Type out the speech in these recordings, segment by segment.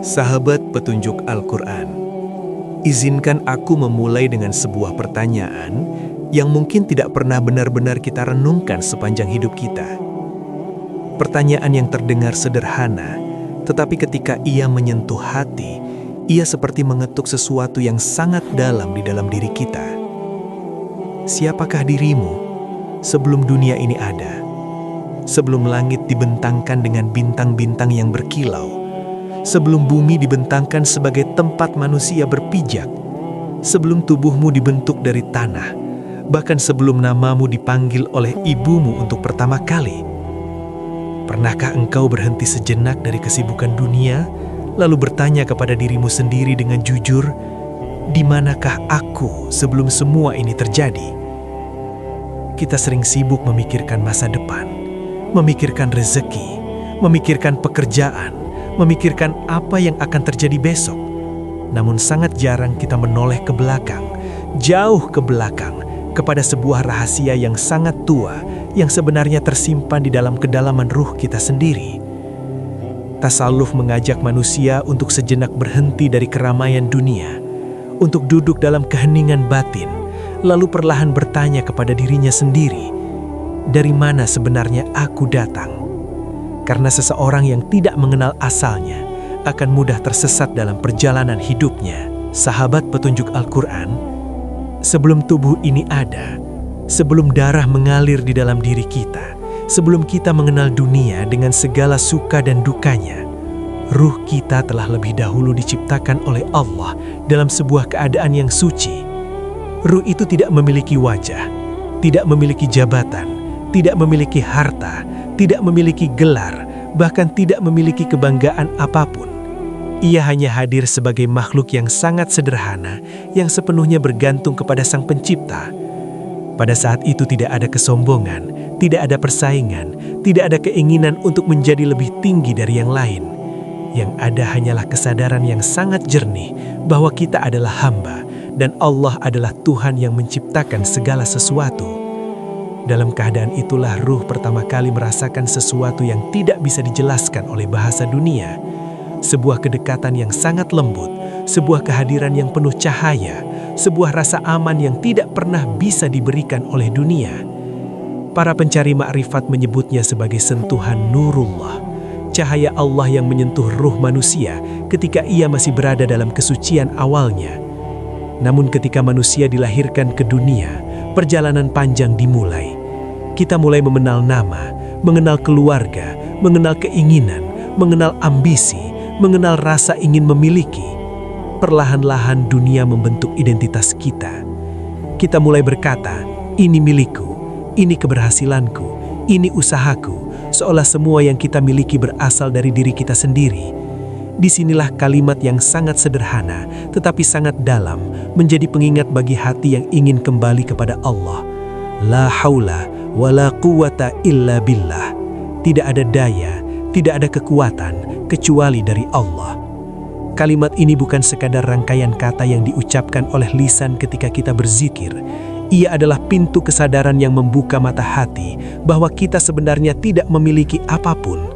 Sahabat petunjuk Al-Quran, izinkan aku memulai dengan sebuah pertanyaan yang mungkin tidak pernah benar-benar kita renungkan sepanjang hidup kita. Pertanyaan yang terdengar sederhana, tetapi ketika ia menyentuh hati, ia seperti mengetuk sesuatu yang sangat dalam di dalam diri kita. Siapakah dirimu sebelum dunia ini ada? Sebelum langit dibentangkan dengan bintang-bintang yang berkilau, sebelum bumi dibentangkan sebagai tempat manusia berpijak, sebelum tubuhmu dibentuk dari tanah, bahkan sebelum namamu dipanggil oleh ibumu untuk pertama kali. Pernahkah engkau berhenti sejenak dari kesibukan dunia, lalu bertanya kepada dirimu sendiri dengan jujur, di manakah aku sebelum semua ini terjadi? Kita sering sibuk memikirkan masa depan, memikirkan rezeki, memikirkan pekerjaan, memikirkan apa yang akan terjadi besok. Namun sangat jarang kita menoleh ke belakang, jauh ke belakang, kepada sebuah rahasia yang sangat tua, yang sebenarnya tersimpan di dalam kedalaman ruh kita sendiri. Tasawuf mengajak manusia untuk sejenak berhenti dari keramaian dunia, untuk duduk dalam keheningan batin, lalu perlahan bertanya kepada dirinya sendiri, dari mana sebenarnya aku datang? Karena seseorang yang tidak mengenal asalnya akan mudah tersesat dalam perjalanan hidupnya. Sahabat petunjuk Al-Quran, sebelum tubuh ini ada, sebelum darah mengalir di dalam diri kita, sebelum kita mengenal dunia dengan segala suka dan dukanya, ruh kita telah lebih dahulu diciptakan oleh Allah dalam sebuah keadaan yang suci. Ruh itu tidak memiliki wajah, tidak memiliki jabatan, tidak memiliki harta, tidak memiliki gelar, bahkan tidak memiliki kebanggaan apapun. Ia hanya hadir sebagai makhluk yang sangat sederhana, yang sepenuhnya bergantung kepada Sang Pencipta. Pada saat itu tidak ada kesombongan, tidak ada persaingan, tidak ada keinginan untuk menjadi lebih tinggi dari yang lain. Yang ada hanyalah kesadaran yang sangat jernih bahwa kita adalah hamba, dan Allah adalah Tuhan yang menciptakan segala sesuatu. Dalam keadaan itulah ruh pertama kali merasakan sesuatu yang tidak bisa dijelaskan oleh bahasa dunia. Sebuah kedekatan yang sangat lembut, sebuah kehadiran yang penuh cahaya, sebuah rasa aman yang tidak pernah bisa diberikan oleh dunia. Para pencari makrifat menyebutnya sebagai sentuhan Nurullah, cahaya Allah yang menyentuh ruh manusia ketika ia masih berada dalam kesucian awalnya. Namun ketika manusia dilahirkan ke dunia, perjalanan panjang dimulai. Kita mulai mengenal nama, mengenal keluarga, mengenal keinginan, mengenal ambisi, mengenal rasa ingin memiliki. Perlahan-lahan dunia membentuk identitas kita. Kita mulai berkata, ini milikku, ini keberhasilanku, ini usahaku, seolah semua yang kita miliki berasal dari diri kita sendiri. Disinilah kalimat yang sangat sederhana, tetapi sangat dalam, menjadi pengingat bagi hati yang ingin kembali kepada Allah. La haula wa la quwata illa billah. Tidak ada daya, tidak ada kekuatan, kecuali dari Allah. Kalimat ini bukan sekadar rangkaian kata yang diucapkan oleh lisan ketika kita berzikir. Ia adalah pintu kesadaran yang membuka mata hati bahwa kita sebenarnya tidak memiliki apapun.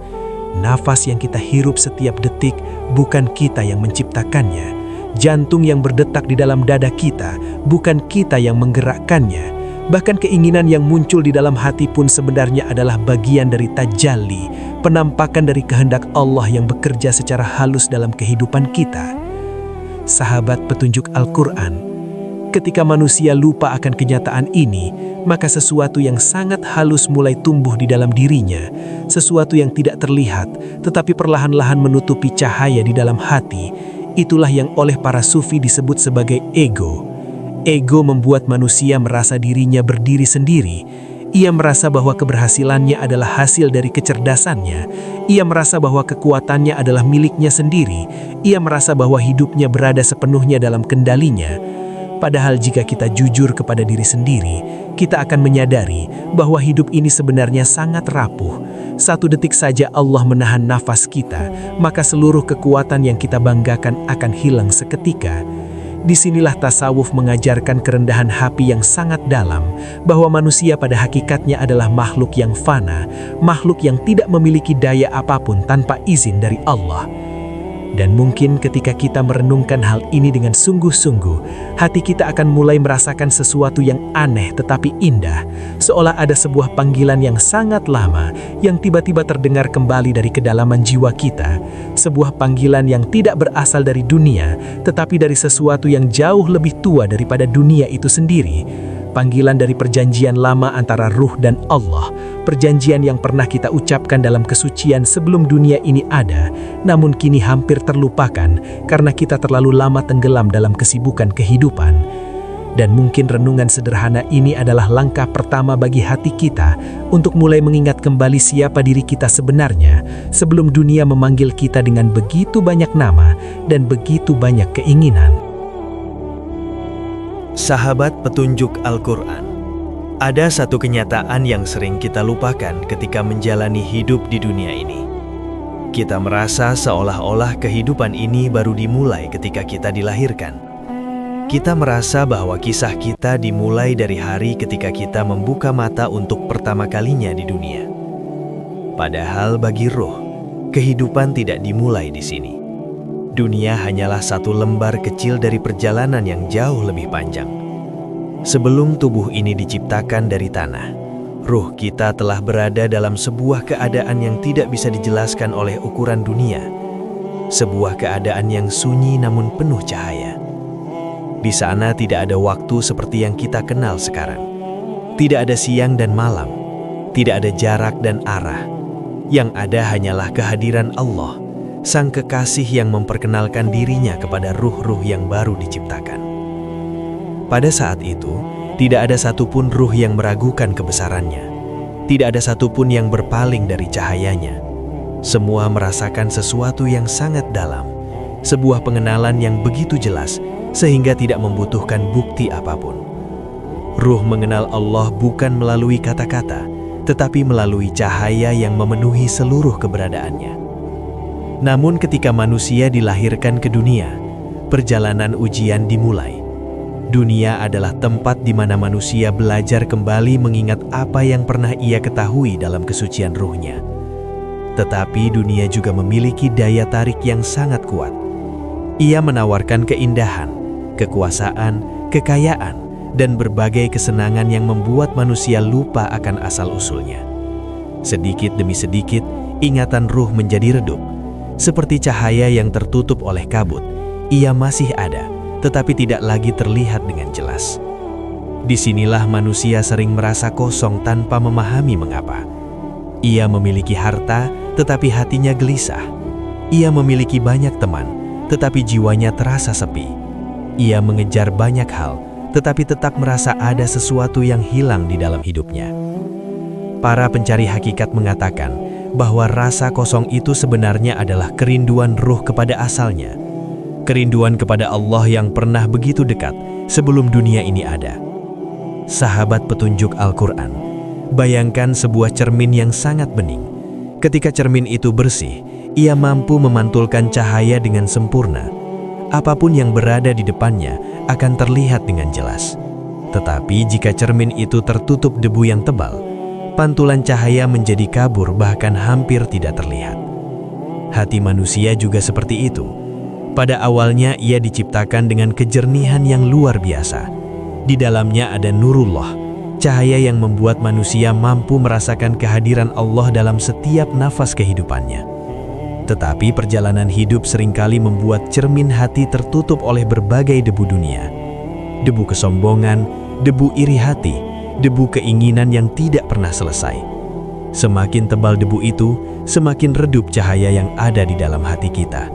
Nafas yang kita hirup setiap detik bukan kita yang menciptakannya. Jantung yang berdetak di dalam dada kita bukan kita yang menggerakkannya. Bahkan keinginan yang muncul di dalam hati pun sebenarnya adalah bagian dari tajalli, penampakan dari kehendak Allah yang bekerja secara halus dalam kehidupan kita. Sahabat petunjuk Al-Quran, ketika manusia lupa akan kenyataan ini, maka sesuatu yang sangat halus mulai tumbuh di dalam dirinya, sesuatu yang tidak terlihat, tetapi perlahan-lahan menutupi cahaya di dalam hati. Itulah yang oleh para sufi disebut sebagai ego. Ego membuat manusia merasa dirinya berdiri sendiri. Ia merasa bahwa keberhasilannya adalah hasil dari kecerdasannya. Ia merasa bahwa kekuatannya adalah miliknya sendiri. Ia merasa bahwa hidupnya berada sepenuhnya dalam kendalinya. Padahal jika kita jujur kepada diri sendiri, kita akan menyadari bahwa hidup ini sebenarnya sangat rapuh. Satu detik saja Allah menahan nafas kita, maka seluruh kekuatan yang kita banggakan akan hilang seketika. Disinilah tasawuf mengajarkan kerendahan hati yang sangat dalam, bahwa manusia pada hakikatnya adalah makhluk yang fana, makhluk yang tidak memiliki daya apapun tanpa izin dari Allah. Dan mungkin ketika kita merenungkan hal ini dengan sungguh-sungguh, hati kita akan mulai merasakan sesuatu yang aneh tetapi indah, seolah ada sebuah panggilan yang sangat lama yang tiba-tiba terdengar kembali dari kedalaman jiwa kita, sebuah panggilan yang tidak berasal dari dunia, tetapi dari sesuatu yang jauh lebih tua daripada dunia itu sendiri. Panggilan dari perjanjian lama antara ruh dan Allah, perjanjian yang pernah kita ucapkan dalam kesucian sebelum dunia ini ada, namun kini hampir terlupakan karena kita terlalu lama tenggelam dalam kesibukan kehidupan. Dan mungkin renungan sederhana ini adalah langkah pertama bagi hati kita untuk mulai mengingat kembali siapa diri kita sebenarnya sebelum dunia memanggil kita dengan begitu banyak nama dan begitu banyak keinginan. Sahabat petunjuk Al-Quran, ada satu kenyataan yang sering kita lupakan ketika menjalani hidup di dunia ini. Kita merasa seolah-olah kehidupan ini baru dimulai ketika kita dilahirkan. Kita merasa bahwa kisah kita dimulai dari hari ketika kita membuka mata untuk pertama kalinya di dunia. Padahal bagi ruh, kehidupan tidak dimulai di sini. Dunia hanyalah satu lembar kecil dari perjalanan yang jauh lebih panjang. Sebelum tubuh ini diciptakan dari tanah, ruh kita telah berada dalam sebuah keadaan yang tidak bisa dijelaskan oleh ukuran dunia. Sebuah keadaan yang sunyi namun penuh cahaya. Di sana tidak ada waktu seperti yang kita kenal sekarang. Tidak ada siang dan malam. Tidak ada jarak dan arah. Yang ada hanyalah kehadiran Allah, Sang Kekasih yang memperkenalkan dirinya kepada ruh-ruh yang baru diciptakan. Pada saat itu, tidak ada satupun ruh yang meragukan kebesarannya. Tidak ada satupun yang berpaling dari cahayanya. Semua merasakan sesuatu yang sangat dalam, sebuah pengenalan yang begitu jelas, sehingga tidak membutuhkan bukti apapun. Ruh mengenal Allah bukan melalui kata-kata, tetapi melalui cahaya yang memenuhi seluruh keberadaannya. Namun ketika manusia dilahirkan ke dunia, perjalanan ujian dimulai. Dunia adalah tempat di mana manusia belajar kembali mengingat apa yang pernah ia ketahui dalam kesucian ruhnya. Tetapi dunia juga memiliki daya tarik yang sangat kuat. Ia menawarkan keindahan, kekuasaan, kekayaan, dan berbagai kesenangan yang membuat manusia lupa akan asal-usulnya. Sedikit demi sedikit, ingatan ruh menjadi redup. Seperti cahaya yang tertutup oleh kabut, ia masih ada, tetapi tidak lagi terlihat dengan jelas. Disinilah manusia sering merasa kosong tanpa memahami mengapa. Ia memiliki harta, tetapi hatinya gelisah. Ia memiliki banyak teman, tetapi jiwanya terasa sepi. Ia mengejar banyak hal, tetapi tetap merasa ada sesuatu yang hilang di dalam hidupnya. Para pencari hakikat mengatakan bahwa rasa kosong itu sebenarnya adalah kerinduan ruh kepada asalnya. Kerinduan kepada Allah yang pernah begitu dekat sebelum dunia ini ada. Sahabat petunjuk Al-Quran, bayangkan sebuah cermin yang sangat bening. Ketika cermin itu bersih, ia mampu memantulkan cahaya dengan sempurna. Apapun yang berada di depannya akan terlihat dengan jelas. Tetapi jika cermin itu tertutup debu yang tebal, pantulan cahaya menjadi kabur bahkan hampir tidak terlihat. Hati manusia juga seperti itu. Pada awalnya ia diciptakan dengan kejernihan yang luar biasa. Di dalamnya ada nurullah, cahaya yang membuat manusia mampu merasakan kehadiran Allah dalam setiap nafas kehidupannya. Tetapi perjalanan hidup seringkali membuat cermin hati tertutup oleh berbagai debu dunia. Debu kesombongan, debu iri hati, debu keinginan yang tidak pernah selesai. Semakin tebal debu itu, semakin redup cahaya yang ada di dalam hati kita.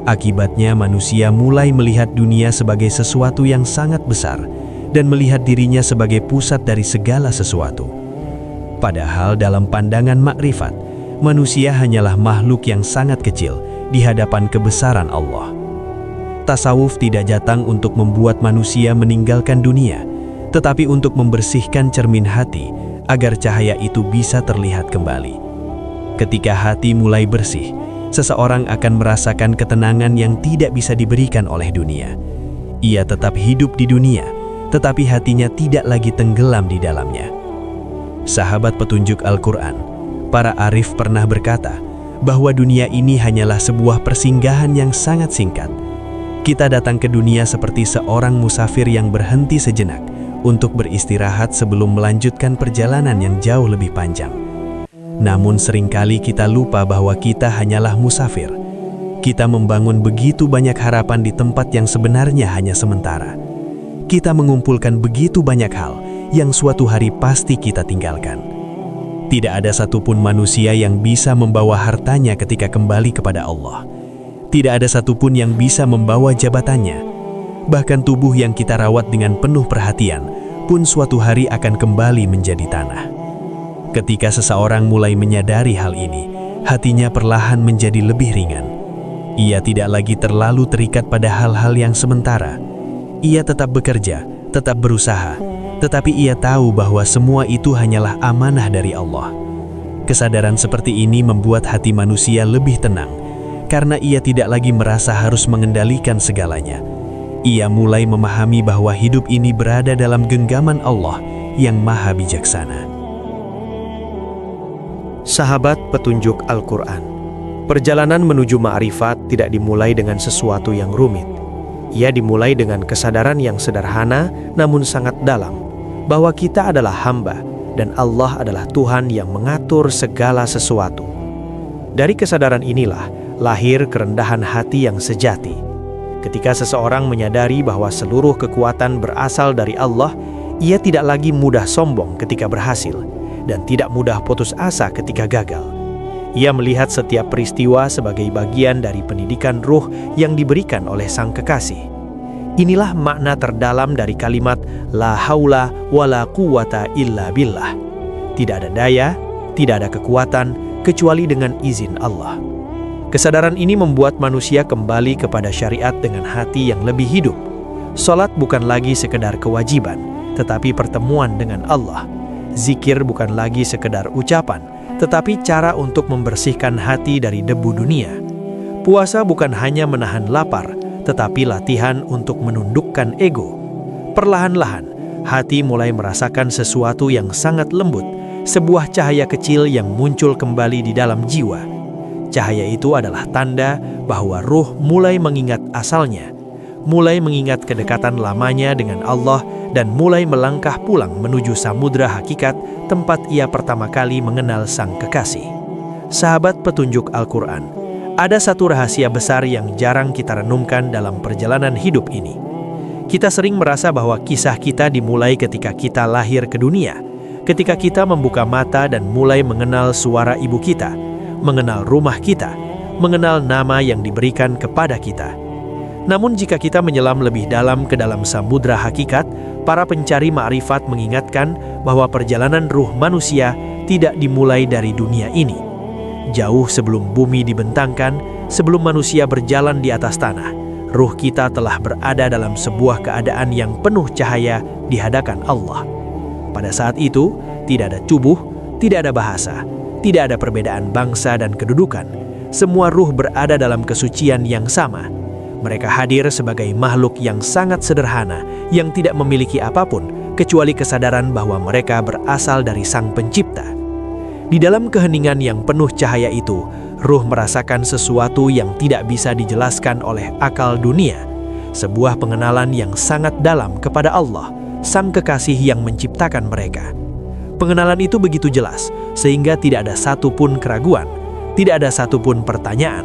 Akibatnya manusia mulai melihat dunia sebagai sesuatu yang sangat besar dan melihat dirinya sebagai pusat dari segala sesuatu. Padahal dalam pandangan makrifat, manusia hanyalah makhluk yang sangat kecil di hadapan kebesaran Allah. Tasawuf tidak datang untuk membuat manusia meninggalkan dunia, tetapi untuk membersihkan cermin hati agar cahaya itu bisa terlihat kembali. Ketika hati mulai bersih, seseorang akan merasakan ketenangan yang tidak bisa diberikan oleh dunia. Ia tetap hidup di dunia, tetapi hatinya tidak lagi tenggelam di dalamnya. Sahabat petunjuk Al-Quran, para arif pernah berkata bahwa dunia ini hanyalah sebuah persinggahan yang sangat singkat. Kita datang ke dunia seperti seorang musafir yang berhenti sejenak untuk beristirahat sebelum melanjutkan perjalanan yang jauh lebih panjang. Namun seringkali kita lupa bahwa kita hanyalah musafir. Kita membangun begitu banyak harapan di tempat yang sebenarnya hanya sementara. Kita mengumpulkan begitu banyak hal yang suatu hari pasti kita tinggalkan. Tidak ada satupun manusia yang bisa membawa hartanya ketika kembali kepada Allah. Tidak ada satupun yang bisa membawa jabatannya. Bahkan tubuh yang kita rawat dengan penuh perhatian pun suatu hari akan kembali menjadi tanah. Ketika seseorang mulai menyadari hal ini, hatinya perlahan menjadi lebih ringan. Ia tidak lagi terlalu terikat pada hal-hal yang sementara. Ia tetap bekerja, tetap berusaha, tetapi ia tahu bahwa semua itu hanyalah amanah dari Allah. Kesadaran seperti ini membuat hati manusia lebih tenang, karena ia tidak lagi merasa harus mengendalikan segalanya. Ia mulai memahami bahwa hidup ini berada dalam genggaman Allah yang Maha Bijaksana. Sahabat petunjuk Al-Quran, perjalanan menuju ma'rifat tidak dimulai dengan sesuatu yang rumit. Ia dimulai dengan kesadaran yang sederhana namun sangat dalam, bahwa kita adalah hamba dan Allah adalah Tuhan yang mengatur segala sesuatu. Dari kesadaran inilah lahir kerendahan hati yang sejati. Ketika seseorang menyadari bahwa seluruh kekuatan berasal dari Allah, ia tidak lagi mudah sombong ketika berhasil dan tidak mudah putus asa ketika gagal. Ia melihat setiap peristiwa sebagai bagian dari pendidikan ruh yang diberikan oleh Sang Kekasih. Inilah makna terdalam dari kalimat La haula wa la quwata illa billah. Tidak ada daya, tidak ada kekuatan, kecuali dengan izin Allah. Kesadaran ini membuat manusia kembali kepada syariat dengan hati yang lebih hidup. Salat bukan lagi sekedar kewajiban, tetapi pertemuan dengan Allah. Zikir bukan lagi sekedar ucapan, tetapi cara untuk membersihkan hati dari debu dunia. Puasa bukan hanya menahan lapar, tetapi latihan untuk menundukkan ego. Perlahan-lahan, hati mulai merasakan sesuatu yang sangat lembut, sebuah cahaya kecil yang muncul kembali di dalam jiwa. Cahaya itu adalah tanda bahwa ruh mulai mengingat asalnya, mulai mengingat kedekatan lamanya dengan Allah, dan mulai melangkah pulang menuju samudra hakikat tempat ia pertama kali mengenal Sang Kekasih. Sahabat petunjuk Al-Quran, ada satu rahasia besar yang jarang kita renungkan dalam perjalanan hidup ini. Kita sering merasa bahwa kisah kita dimulai ketika kita lahir ke dunia, ketika kita membuka mata dan mulai mengenal suara ibu kita, mengenal rumah kita, mengenal nama yang diberikan kepada kita. Namun jika kita menyelam lebih dalam ke dalam samudra hakikat, para pencari ma'rifat mengingatkan bahwa perjalanan ruh manusia tidak dimulai dari dunia ini. Jauh sebelum bumi dibentangkan, sebelum manusia berjalan di atas tanah, ruh kita telah berada dalam sebuah keadaan yang penuh cahaya di hadapan Allah. Pada saat itu, tidak ada tubuh, tidak ada bahasa, tidak ada perbedaan bangsa dan kedudukan. Semua ruh berada dalam kesucian yang sama. Mereka hadir sebagai makhluk yang sangat sederhana, yang tidak memiliki apapun, kecuali kesadaran bahwa mereka berasal dari Sang Pencipta. Di dalam keheningan yang penuh cahaya itu, ruh merasakan sesuatu yang tidak bisa dijelaskan oleh akal dunia. Sebuah pengenalan yang sangat dalam kepada Allah, Sang Kekasih yang menciptakan mereka. Pengenalan itu begitu jelas, sehingga tidak ada satupun keraguan, tidak ada satupun pertanyaan.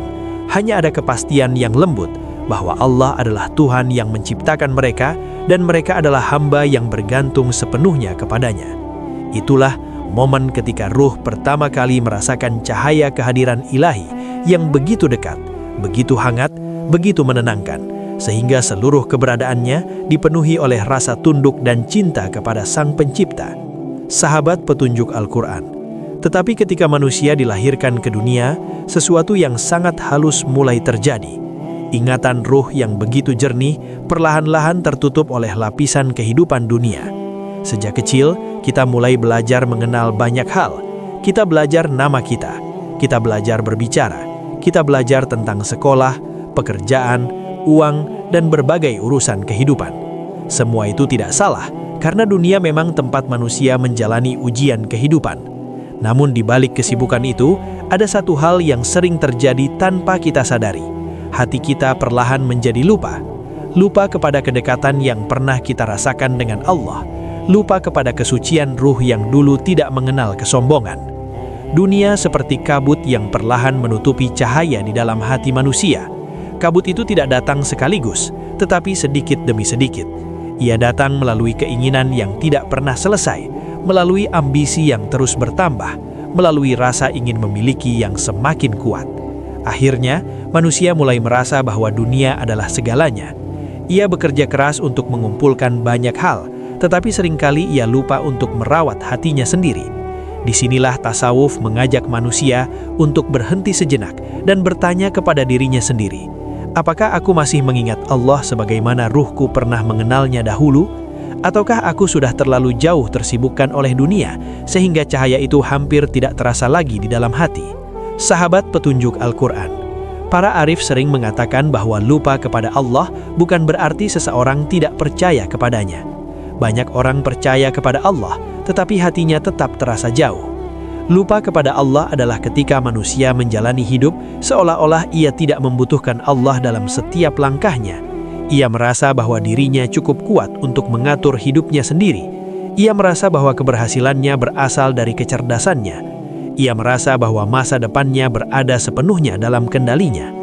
Hanya ada kepastian yang lembut, bahwa Allah adalah Tuhan yang menciptakan mereka dan mereka adalah hamba yang bergantung sepenuhnya kepadanya. Itulah momen ketika ruh pertama kali merasakan cahaya kehadiran ilahi yang begitu dekat, begitu hangat, begitu menenangkan, sehingga seluruh keberadaannya dipenuhi oleh rasa tunduk dan cinta kepada Sang Pencipta. Sahabat petunjuk Al-Quran, tetapi ketika manusia dilahirkan ke dunia, sesuatu yang sangat halus mulai terjadi. Ingatan ruh yang begitu jernih perlahan-lahan tertutup oleh lapisan kehidupan dunia. Sejak kecil, kita mulai belajar mengenal banyak hal. Kita belajar nama kita belajar berbicara, kita belajar tentang sekolah, pekerjaan, uang, dan berbagai urusan kehidupan. Semua itu tidak salah, karena dunia memang tempat manusia menjalani ujian kehidupan. Namun di balik kesibukan itu, Ada satu hal yang sering terjadi tanpa kita sadari. Hati kita perlahan menjadi lupa. Lupa kepada kedekatan yang pernah kita rasakan dengan Allah. Lupa kepada kesucian ruh yang dulu tidak mengenal kesombongan. Dunia seperti kabut yang perlahan menutupi cahaya di dalam hati manusia. Kabut itu tidak datang sekaligus, tetapi sedikit demi sedikit. Ia datang melalui keinginan yang tidak pernah selesai, melalui ambisi yang terus bertambah, melalui rasa ingin memiliki yang semakin kuat. Akhirnya, manusia mulai merasa bahwa dunia adalah segalanya. Ia bekerja keras untuk mengumpulkan banyak hal, tetapi seringkali ia lupa untuk merawat hatinya sendiri. Disinilah tasawuf mengajak manusia untuk berhenti sejenak dan bertanya kepada dirinya sendiri, apakah aku masih mengingat Allah sebagaimana ruhku pernah mengenalnya dahulu? Ataukah aku sudah terlalu jauh tersibukkan oleh dunia, sehingga cahaya itu hampir tidak terasa lagi di dalam hati? Sahabat petunjuk Al-Quran, para arif sering mengatakan bahwa lupa kepada Allah bukan berarti seseorang tidak percaya kepadanya. Banyak orang percaya kepada Allah, tetapi hatinya tetap terasa jauh. Lupa kepada Allah adalah ketika manusia menjalani hidup seolah-olah ia tidak membutuhkan Allah dalam setiap langkahnya. Ia merasa bahwa dirinya cukup kuat untuk mengatur hidupnya sendiri. Ia merasa bahwa keberhasilannya berasal dari kecerdasannya. Ia merasa bahwa masa depannya berada sepenuhnya dalam kendalinya.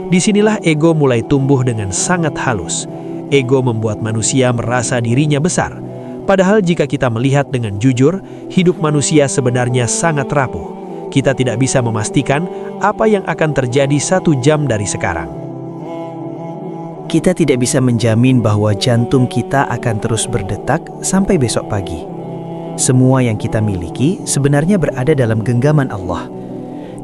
Disinilah ego mulai tumbuh dengan sangat halus. Ego membuat manusia merasa dirinya besar. Padahal jika kita melihat dengan jujur, hidup manusia sebenarnya sangat rapuh. Kita tidak bisa memastikan apa yang akan terjadi 1 jam dari sekarang. Kita tidak bisa menjamin bahwa jantung kita akan terus berdetak sampai besok pagi. Semua yang kita miliki sebenarnya berada dalam genggaman Allah.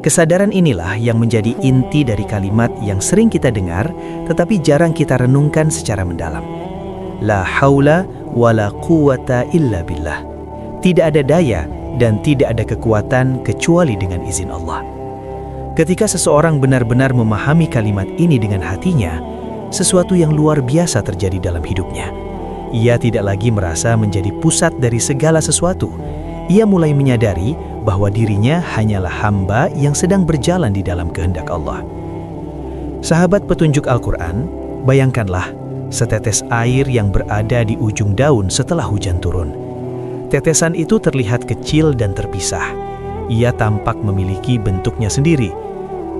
Kesadaran inilah yang menjadi inti dari kalimat yang sering kita dengar, tetapi jarang kita renungkan secara mendalam. La haula wa la quwata illa billah. Tidak ada daya dan tidak ada kekuatan kecuali dengan izin Allah. Ketika seseorang benar-benar memahami kalimat ini dengan hatinya, sesuatu yang luar biasa terjadi dalam hidupnya. Ia tidak lagi merasa menjadi pusat dari segala sesuatu. Ia mulai menyadari bahwa dirinya hanyalah hamba yang sedang berjalan di dalam kehendak Allah. Sahabat petunjuk Al-Quran, bayangkanlah setetes air yang berada di ujung daun setelah hujan turun. Tetesan itu terlihat kecil dan terpisah. Ia tampak memiliki bentuknya sendiri.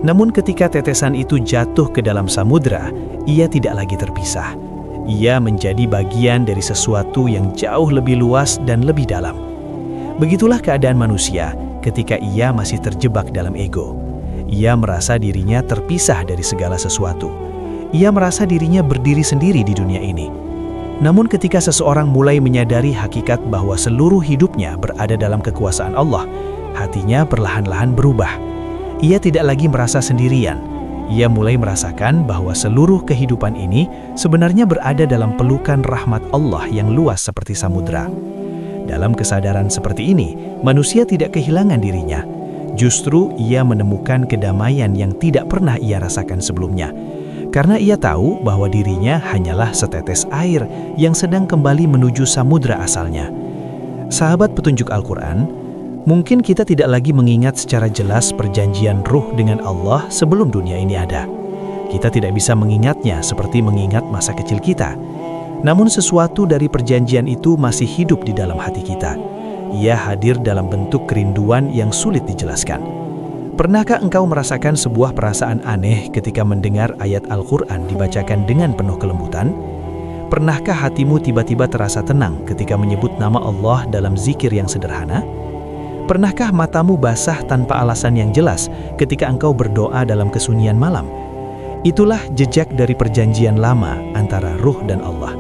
Namun ketika tetesan itu jatuh ke dalam samudra, ia tidak lagi terpisah. Ia menjadi bagian dari sesuatu yang jauh lebih luas dan lebih dalam. Begitulah keadaan manusia ketika ia masih terjebak dalam ego. Ia merasa dirinya terpisah dari segala sesuatu. Ia merasa dirinya berdiri sendiri di dunia ini. Namun ketika seseorang mulai menyadari hakikat bahwa seluruh hidupnya berada dalam kekuasaan Allah, hatinya perlahan-lahan berubah. Ia tidak lagi merasa sendirian. Ia mulai merasakan bahwa seluruh kehidupan ini sebenarnya berada dalam pelukan rahmat Allah yang luas seperti samudra. Dalam kesadaran seperti ini, manusia tidak kehilangan dirinya. Justru ia menemukan kedamaian yang tidak pernah ia rasakan sebelumnya. Karena ia tahu bahwa dirinya hanyalah setetes air yang sedang kembali menuju samudra asalnya. Sahabat petunjuk Al-Quran, mungkin kita tidak lagi mengingat secara jelas perjanjian ruh dengan Allah sebelum dunia ini ada. Kita tidak bisa mengingatnya seperti mengingat masa kecil kita. Namun sesuatu dari perjanjian itu masih hidup di dalam hati kita. Ia hadir dalam bentuk kerinduan yang sulit dijelaskan. Pernahkah engkau merasakan sebuah perasaan aneh ketika mendengar ayat Al-Quran dibacakan dengan penuh kelembutan? Pernahkah hatimu tiba-tiba terasa tenang ketika menyebut nama Allah dalam zikir yang sederhana? Pernahkah matamu basah tanpa alasan yang jelas ketika engkau berdoa dalam kesunyian malam? Itulah jejak dari perjanjian lama antara ruh dan Allah.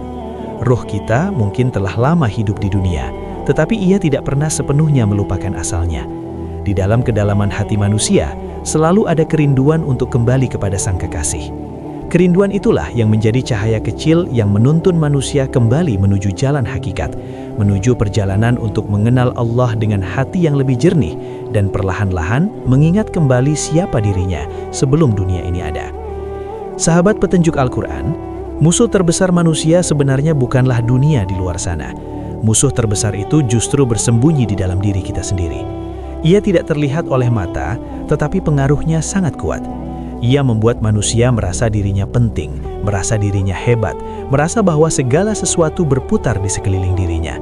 Ruh kita mungkin telah lama hidup di dunia, tetapi ia tidak pernah sepenuhnya melupakan asalnya. Di dalam kedalaman hati manusia, selalu ada kerinduan untuk kembali kepada Sang Kekasih. Kerinduan itulah yang menjadi cahaya kecil yang menuntun manusia kembali menuju jalan hakikat, menuju perjalanan untuk mengenal Allah dengan hati yang lebih jernih dan perlahan-lahan mengingat kembali siapa dirinya sebelum dunia ini ada. Sahabat petunjuk Al-Quran, musuh terbesar manusia sebenarnya bukanlah dunia di luar sana. Musuh terbesar itu justru bersembunyi di dalam diri kita sendiri. Ia tidak terlihat oleh mata, tetapi pengaruhnya sangat kuat. Ia membuat manusia merasa dirinya penting, merasa dirinya hebat, merasa bahwa segala sesuatu berputar di sekeliling dirinya.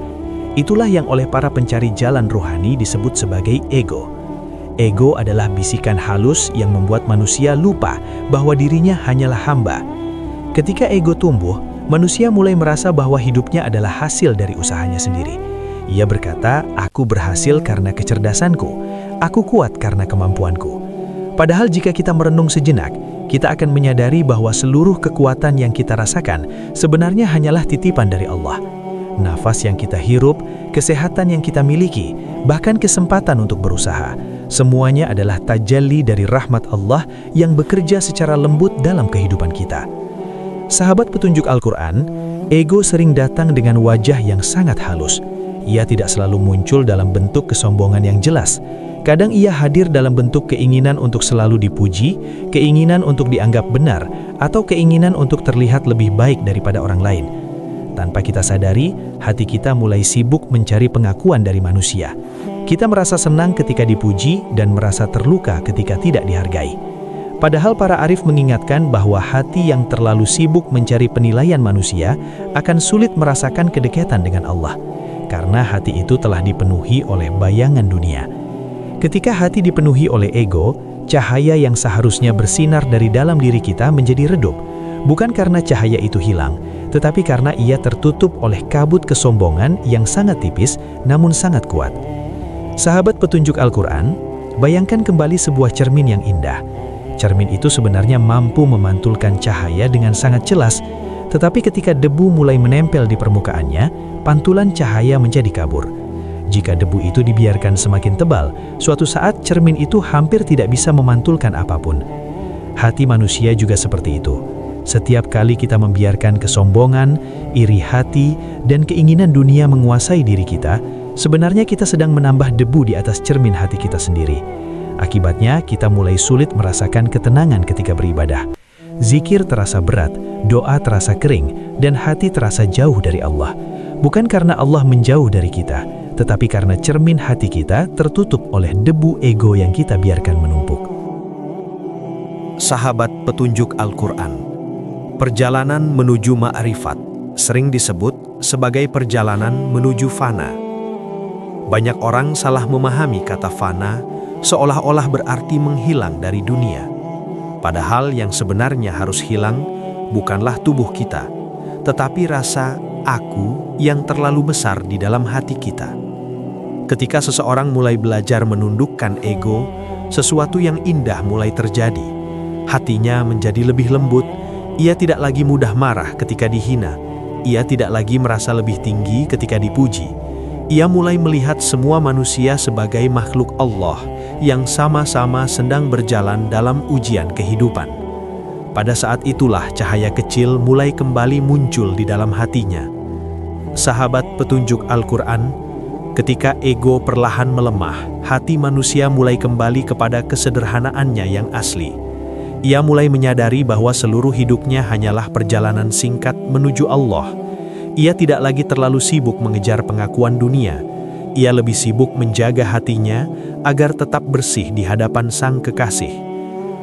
Itulah yang oleh para pencari jalan rohani disebut sebagai ego. Ego adalah bisikan halus yang membuat manusia lupa bahwa dirinya hanyalah hamba. Ketika ego tumbuh, manusia mulai merasa bahwa hidupnya adalah hasil dari usahanya sendiri. Ia berkata, "Aku berhasil karena kecerdasanku, aku kuat karena kemampuanku." Padahal jika kita merenung sejenak, kita akan menyadari bahwa seluruh kekuatan yang kita rasakan sebenarnya hanyalah titipan dari Allah. Nafas yang kita hirup, kesehatan yang kita miliki, bahkan kesempatan untuk berusaha, semuanya adalah tajalli dari rahmat Allah yang bekerja secara lembut dalam kehidupan kita. Sahabat petunjuk Al-Quran, ego sering datang dengan wajah yang sangat halus. Ia tidak selalu muncul dalam bentuk kesombongan yang jelas. Kadang ia hadir dalam bentuk keinginan untuk selalu dipuji, keinginan untuk dianggap benar, atau keinginan untuk terlihat lebih baik daripada orang lain. Tanpa kita sadari, hati kita mulai sibuk mencari pengakuan dari manusia. Kita merasa senang ketika dipuji dan merasa terluka ketika tidak dihargai. Padahal para arif mengingatkan bahwa hati yang terlalu sibuk mencari penilaian manusia akan sulit merasakan kedekatan dengan Allah, karena hati itu telah dipenuhi oleh bayangan dunia. Ketika hati dipenuhi oleh ego, cahaya yang seharusnya bersinar dari dalam diri kita menjadi redup, bukan karena cahaya itu hilang, tetapi karena ia tertutup oleh kabut kesombongan yang sangat tipis namun sangat kuat. Sahabat petunjuk Al-Quran, bayangkan kembali sebuah cermin yang indah. Cermin itu sebenarnya mampu memantulkan cahaya dengan sangat jelas, tetapi ketika debu mulai menempel di permukaannya, pantulan cahaya menjadi kabur. Jika debu itu dibiarkan semakin tebal, suatu saat cermin itu hampir tidak bisa memantulkan apapun. Hati manusia juga seperti itu. Setiap kali kita membiarkan kesombongan, iri hati, dan keinginan dunia menguasai diri kita, sebenarnya kita sedang menambah debu di atas cermin hati kita sendiri. Akibatnya, kita mulai sulit merasakan ketenangan ketika beribadah. Zikir terasa berat, doa terasa kering, dan hati terasa jauh dari Allah. Bukan karena Allah menjauh dari kita, tetapi karena cermin hati kita tertutup oleh debu ego yang kita biarkan menumpuk. Sahabat petunjuk Al-Quran, perjalanan menuju ma'rifat sering disebut sebagai perjalanan menuju fana. Banyak orang salah memahami kata fana seolah-olah berarti menghilang dari dunia. Padahal yang sebenarnya harus hilang bukanlah tubuh kita, tetapi rasa aku yang terlalu besar di dalam hati kita. Ketika seseorang mulai belajar menundukkan ego, sesuatu yang indah mulai terjadi. Hatinya menjadi lebih lembut, ia tidak lagi mudah marah ketika dihina, ia tidak lagi merasa lebih tinggi ketika dipuji. Ia mulai melihat semua manusia sebagai makhluk Allah yang sama-sama sedang berjalan dalam ujian kehidupan. Pada saat itulah cahaya kecil mulai kembali muncul di dalam hatinya. Sahabat petunjuk Al-Quran, ketika ego perlahan melemah, hati manusia mulai kembali kepada kesederhanaannya yang asli. Ia mulai menyadari bahwa seluruh hidupnya hanyalah perjalanan singkat menuju Allah. Ia tidak lagi terlalu sibuk mengejar pengakuan dunia. Ia lebih sibuk menjaga hatinya agar tetap bersih di hadapan Sang Kekasih.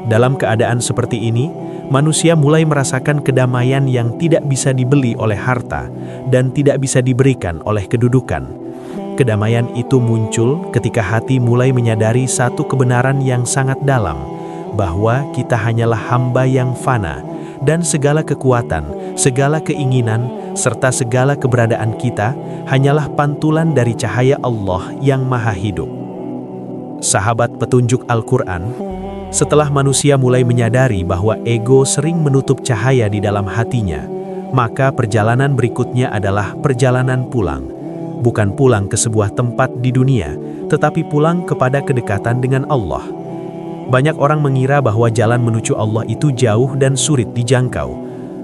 Dalam keadaan seperti ini, manusia mulai merasakan kedamaian yang tidak bisa dibeli oleh harta dan tidak bisa diberikan oleh kedudukan. Kedamaian itu muncul ketika hati mulai menyadari satu kebenaran yang sangat dalam, bahwa kita hanyalah hamba yang fana, dan segala kekuatan, segala keinginan, serta segala keberadaan kita hanyalah pantulan dari cahaya Allah yang Maha Hidup. Sahabat petunjuk Al-Quran, setelah manusia mulai menyadari bahwa ego sering menutup cahaya di dalam hatinya, maka perjalanan berikutnya adalah perjalanan pulang. Bukan pulang ke sebuah tempat di dunia, tetapi pulang kepada kedekatan dengan Allah. Banyak orang mengira bahwa jalan menuju Allah itu jauh dan sulit dijangkau.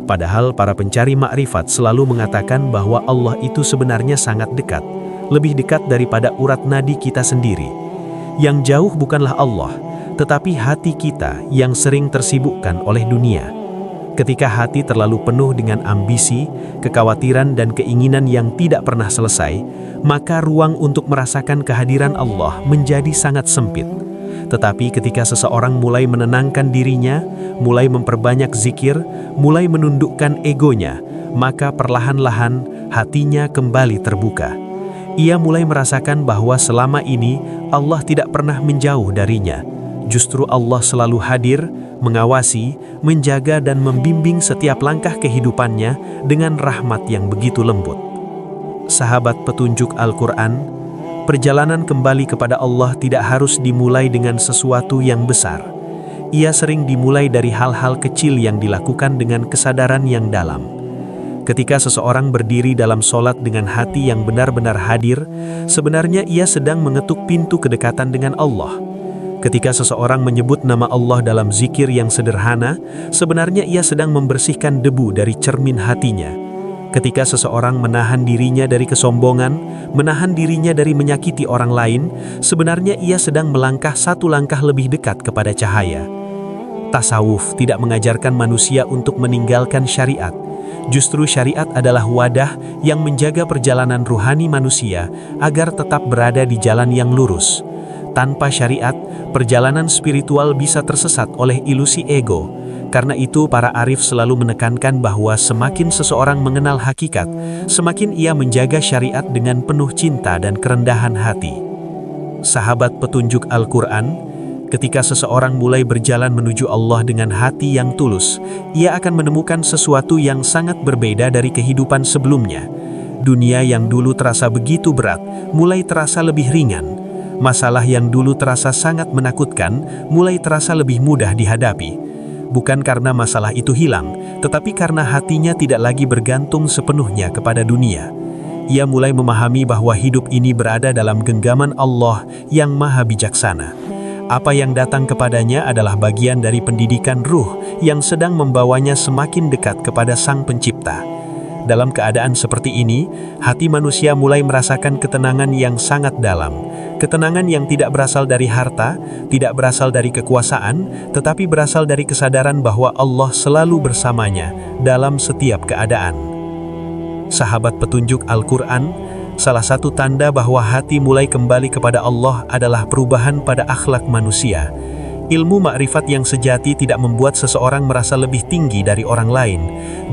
Padahal para pencari makrifat selalu mengatakan bahwa Allah itu sebenarnya sangat dekat, lebih dekat daripada urat nadi kita sendiri. Yang jauh bukanlah Allah, tetapi hati kita yang sering tersibukkan oleh dunia. Ketika hati terlalu penuh dengan ambisi, kekhawatiran dan keinginan yang tidak pernah selesai, maka ruang untuk merasakan kehadiran Allah menjadi sangat sempit. Tetapi ketika seseorang mulai menenangkan dirinya, mulai memperbanyak zikir, mulai menundukkan egonya, maka perlahan-lahan hatinya kembali terbuka. Ia mulai merasakan bahwa selama ini Allah tidak pernah menjauh darinya. Justru Allah selalu hadir, mengawasi, menjaga dan membimbing setiap langkah kehidupannya dengan rahmat yang begitu lembut. Sahabat petunjuk Al-Quran, perjalanan kembali kepada Allah tidak harus dimulai dengan sesuatu yang besar. Ia sering dimulai dari hal-hal kecil yang dilakukan dengan kesadaran yang dalam. Ketika seseorang berdiri dalam sholat dengan hati yang benar-benar hadir, sebenarnya ia sedang mengetuk pintu kedekatan dengan Allah. Ketika seseorang menyebut nama Allah dalam zikir yang sederhana, sebenarnya ia sedang membersihkan debu dari cermin hatinya. Ketika seseorang menahan dirinya dari kesombongan, menahan dirinya dari menyakiti orang lain, sebenarnya ia sedang melangkah satu langkah lebih dekat kepada cahaya. Tasawuf tidak mengajarkan manusia untuk meninggalkan syariat. Justru syariat adalah wadah yang menjaga perjalanan ruhani manusia agar tetap berada di jalan yang lurus. Tanpa syariat, perjalanan spiritual bisa tersesat oleh ilusi ego. Karena itu, para arif selalu menekankan bahwa semakin seseorang mengenal hakikat, semakin ia menjaga syariat dengan penuh cinta dan kerendahan hati. Sahabat petunjuk Al-Quran, ketika seseorang mulai berjalan menuju Allah dengan hati yang tulus, ia akan menemukan sesuatu yang sangat berbeda dari kehidupan sebelumnya. Dunia yang dulu terasa begitu berat, mulai terasa lebih ringan. Masalah yang dulu terasa sangat menakutkan, mulai terasa lebih mudah dihadapi. Bukan karena masalah itu hilang, tetapi karena hatinya tidak lagi bergantung sepenuhnya kepada dunia. Ia mulai memahami bahwa hidup ini berada dalam genggaman Allah yang maha bijaksana. Apa yang datang kepadanya adalah bagian dari pendidikan ruh yang sedang membawanya semakin dekat kepada Sang Pencipta. Dalam keadaan seperti ini, hati manusia mulai merasakan ketenangan yang sangat dalam. Ketenangan yang tidak berasal dari harta, tidak berasal dari kekuasaan, tetapi berasal dari kesadaran bahwa Allah selalu bersamanya dalam setiap keadaan. Sahabat petunjuk Al-Quran, salah satu tanda bahwa hati mulai kembali kepada Allah adalah perubahan pada akhlak manusia. Ilmu makrifat yang sejati tidak membuat seseorang merasa lebih tinggi dari orang lain.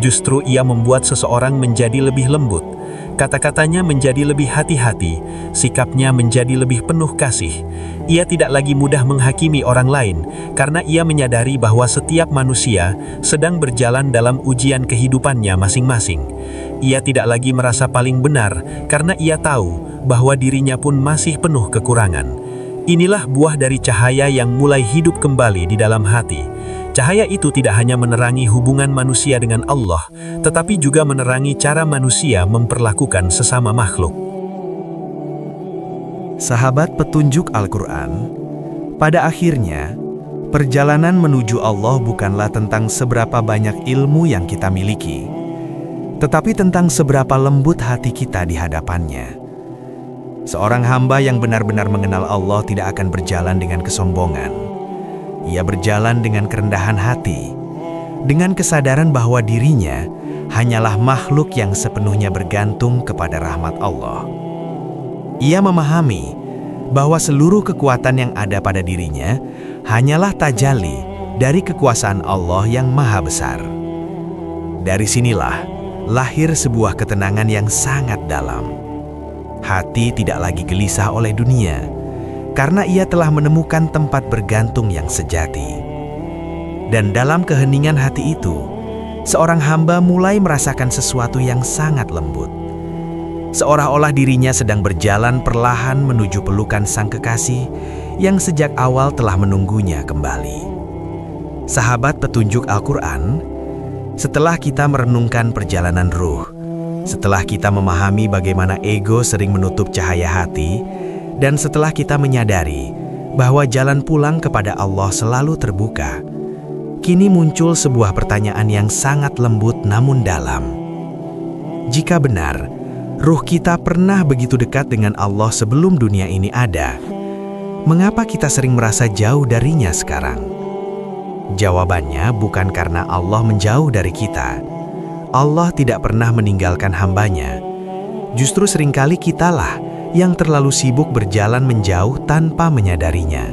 Justru ia membuat seseorang menjadi lebih lembut. Kata-katanya menjadi lebih hati-hati, sikapnya menjadi lebih penuh kasih. Ia tidak lagi mudah menghakimi orang lain, karena ia menyadari bahwa setiap manusia sedang berjalan dalam ujian kehidupannya masing-masing. Ia tidak lagi merasa paling benar, karena ia tahu bahwa dirinya pun masih penuh kekurangan. Inilah buah dari cahaya yang mulai hidup kembali di dalam hati. Cahaya itu tidak hanya menerangi hubungan manusia dengan Allah, tetapi juga menerangi cara manusia memperlakukan sesama makhluk. Sahabat petunjuk Al-Quran, pada akhirnya, perjalanan menuju Allah bukanlah tentang seberapa banyak ilmu yang kita miliki, tetapi tentang seberapa lembut hati kita di hadapannya. Seorang hamba yang benar-benar mengenal Allah tidak akan berjalan dengan kesombongan. Ia berjalan dengan kerendahan hati, dengan kesadaran bahwa dirinya hanyalah makhluk yang sepenuhnya bergantung kepada rahmat Allah. Ia memahami bahwa seluruh kekuatan yang ada pada dirinya hanyalah tajalli dari kekuasaan Allah yang maha besar. Dari sinilah lahir sebuah ketenangan yang sangat dalam. Hati tidak lagi gelisah oleh dunia, karena ia telah menemukan tempat bergantung yang sejati. Dan dalam keheningan hati itu, seorang hamba mulai merasakan sesuatu yang sangat lembut. Seolah-olah dirinya sedang berjalan perlahan menuju pelukan Sang Kekasih yang sejak awal telah menunggunya kembali. Sahabat petunjuk Al-Quran, setelah kita merenungkan perjalanan ruh, setelah kita memahami bagaimana ego sering menutup cahaya hati, dan setelah kita menyadari bahwa jalan pulang kepada Allah selalu terbuka, kini muncul sebuah pertanyaan yang sangat lembut namun dalam. Jika benar, ruh kita pernah begitu dekat dengan Allah sebelum dunia ini ada, mengapa kita sering merasa jauh darinya sekarang? Jawabannya bukan karena Allah menjauh dari kita. Allah tidak pernah meninggalkan hambanya. Justru seringkali kitalah yang terlalu sibuk berjalan menjauh tanpa menyadarinya.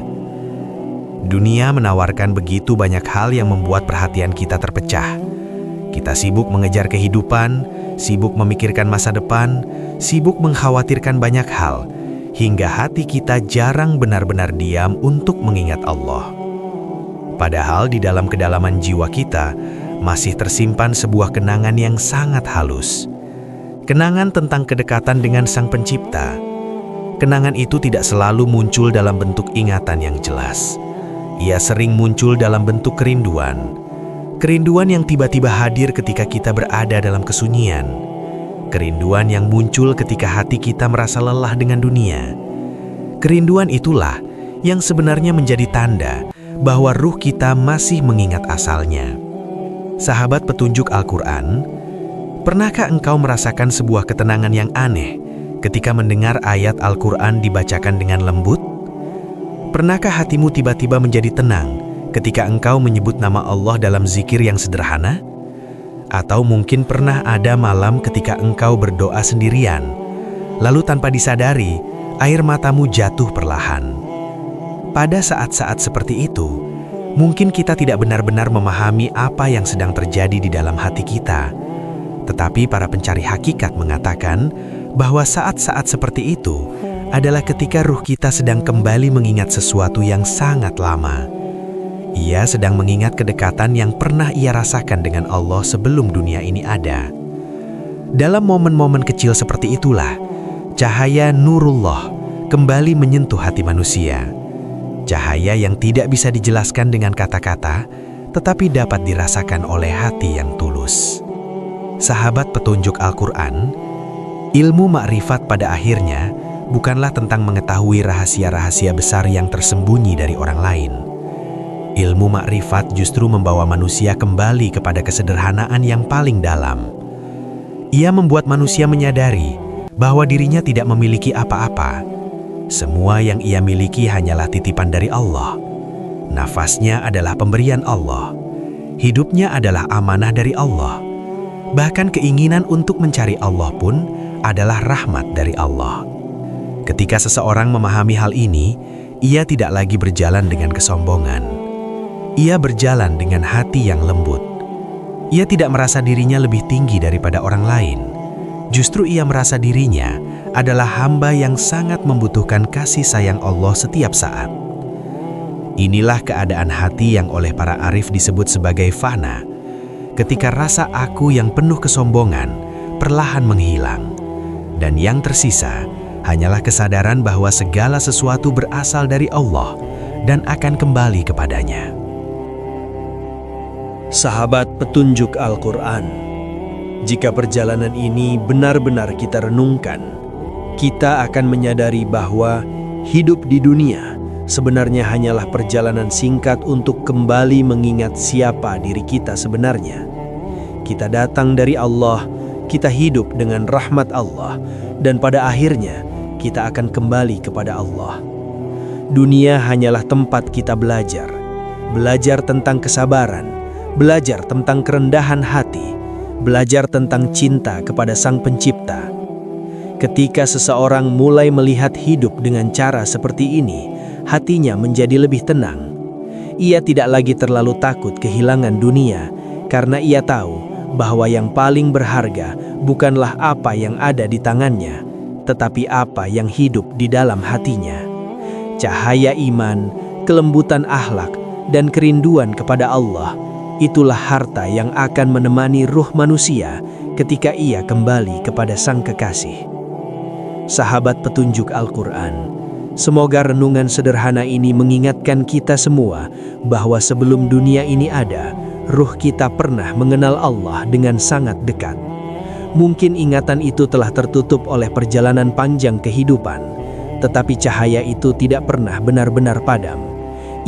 Dunia menawarkan begitu banyak hal yang membuat perhatian kita terpecah. Kita sibuk mengejar kehidupan, sibuk memikirkan masa depan, sibuk mengkhawatirkan banyak hal, hingga hati kita jarang benar-benar diam untuk mengingat Allah. Padahal di dalam kedalaman jiwa kita masih tersimpan sebuah kenangan yang sangat halus. Kenangan tentang kedekatan dengan Sang Pencipta. Kenangan itu tidak selalu muncul dalam bentuk ingatan yang jelas. Ia sering muncul dalam bentuk kerinduan. Kerinduan yang tiba-tiba hadir ketika kita berada dalam kesunyian. Kerinduan yang muncul ketika hati kita merasa lelah dengan dunia. Kerinduan itulah yang sebenarnya menjadi tanda bahwa ruh kita masih mengingat asalnya. Sahabat petunjuk Al-Quran, pernahkah engkau merasakan sebuah ketenangan yang aneh ketika mendengar ayat Al-Quran dibacakan dengan lembut? Pernahkah hatimu tiba-tiba menjadi tenang ketika engkau menyebut nama Allah dalam zikir yang sederhana? Atau mungkin pernah ada malam ketika engkau berdoa sendirian, lalu tanpa disadari, air matamu jatuh perlahan. Pada saat-saat seperti itu, mungkin kita tidak benar-benar memahami apa yang sedang terjadi di dalam hati kita. Tetapi para pencari hakikat mengatakan bahwa saat-saat seperti itu adalah ketika ruh kita sedang kembali mengingat sesuatu yang sangat lama. Ia sedang mengingat kedekatan yang pernah ia rasakan dengan Allah sebelum dunia ini ada. Dalam momen-momen kecil seperti itulah, cahaya Nurullah kembali menyentuh hati manusia. Cahaya yang tidak bisa dijelaskan dengan kata-kata, tetapi dapat dirasakan oleh hati yang tulus. Sahabat petunjuk Al-Quran, ilmu makrifat pada akhirnya bukanlah tentang mengetahui rahasia-rahasia besar yang tersembunyi dari orang lain. Ilmu makrifat justru membawa manusia kembali kepada kesederhanaan yang paling dalam. Ia membuat manusia menyadari bahwa dirinya tidak memiliki apa-apa. Semua yang ia miliki hanyalah titipan dari Allah. Nafasnya adalah pemberian Allah. Hidupnya adalah amanah dari Allah. Bahkan keinginan untuk mencari Allah pun adalah rahmat dari Allah. Ketika seseorang memahami hal ini, ia tidak lagi berjalan dengan kesombongan. Ia berjalan dengan hati yang lembut. Ia tidak merasa dirinya lebih tinggi daripada orang lain. Justru ia merasa dirinya adalah hamba yang sangat membutuhkan kasih sayang Allah setiap saat. Inilah keadaan hati yang oleh para arif disebut sebagai fana. Ketika rasa aku yang penuh kesombongan perlahan menghilang, dan yang tersisa hanyalah kesadaran bahwa segala sesuatu berasal dari Allah dan akan kembali kepadanya. Sahabat petunjuk Al-Quran, jika perjalanan ini benar-benar kita renungkan, kita akan menyadari bahwa hidup di dunia sebenarnya hanyalah perjalanan singkat untuk kembali mengingat siapa diri kita sebenarnya. Kita datang dari Allah, kita hidup dengan rahmat Allah, dan pada akhirnya kita akan kembali kepada Allah. Dunia hanyalah tempat kita belajar tentang kesabaran, belajar tentang kerendahan hati, belajar tentang cinta kepada Sang Pencipta. Ketika seseorang mulai melihat hidup dengan cara seperti ini, hatinya menjadi lebih tenang. Ia tidak lagi terlalu takut kehilangan dunia, karena ia tahu bahwa yang paling berharga bukanlah apa yang ada di tangannya, tetapi apa yang hidup di dalam hatinya. Cahaya iman, kelembutan akhlak, dan kerinduan kepada Allah, itulah harta yang akan menemani ruh manusia ketika ia kembali kepada Sang Kekasih. Sahabat petunjuk Al-Quran, semoga renungan sederhana ini mengingatkan kita semua bahwa sebelum dunia ini ada, ruh kita pernah mengenal Allah dengan sangat dekat. Mungkin ingatan itu telah tertutup oleh perjalanan panjang kehidupan, tetapi cahaya itu tidak pernah benar-benar padam.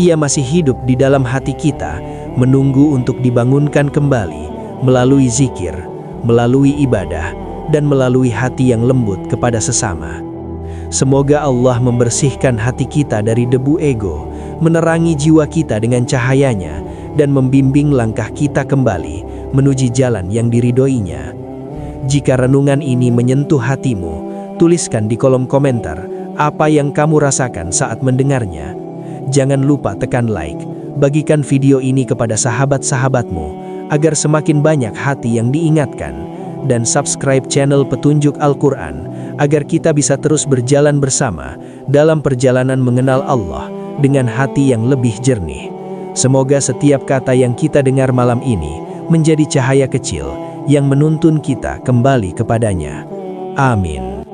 Ia masih hidup di dalam hati kita, menunggu untuk dibangunkan kembali melalui zikir, melalui ibadah, dan melalui hati yang lembut kepada sesama. Semoga Allah membersihkan hati kita dari debu ego, menerangi jiwa kita dengan cahayanya, dan membimbing langkah kita kembali menuju jalan yang diridhoinya. Jika renungan ini menyentuh hatimu, tuliskan di kolom komentar apa yang kamu rasakan saat mendengarnya. Jangan lupa tekan like, bagikan video ini kepada sahabat-sahabatmu agar semakin banyak hati yang diingatkan, dan subscribe channel Petunjuk Al-Quran agar kita bisa terus berjalan bersama dalam perjalanan mengenal Allah dengan hati yang lebih jernih. Semoga setiap kata yang kita dengar malam ini menjadi cahaya kecil yang menuntun kita kembali kepadanya. Amin.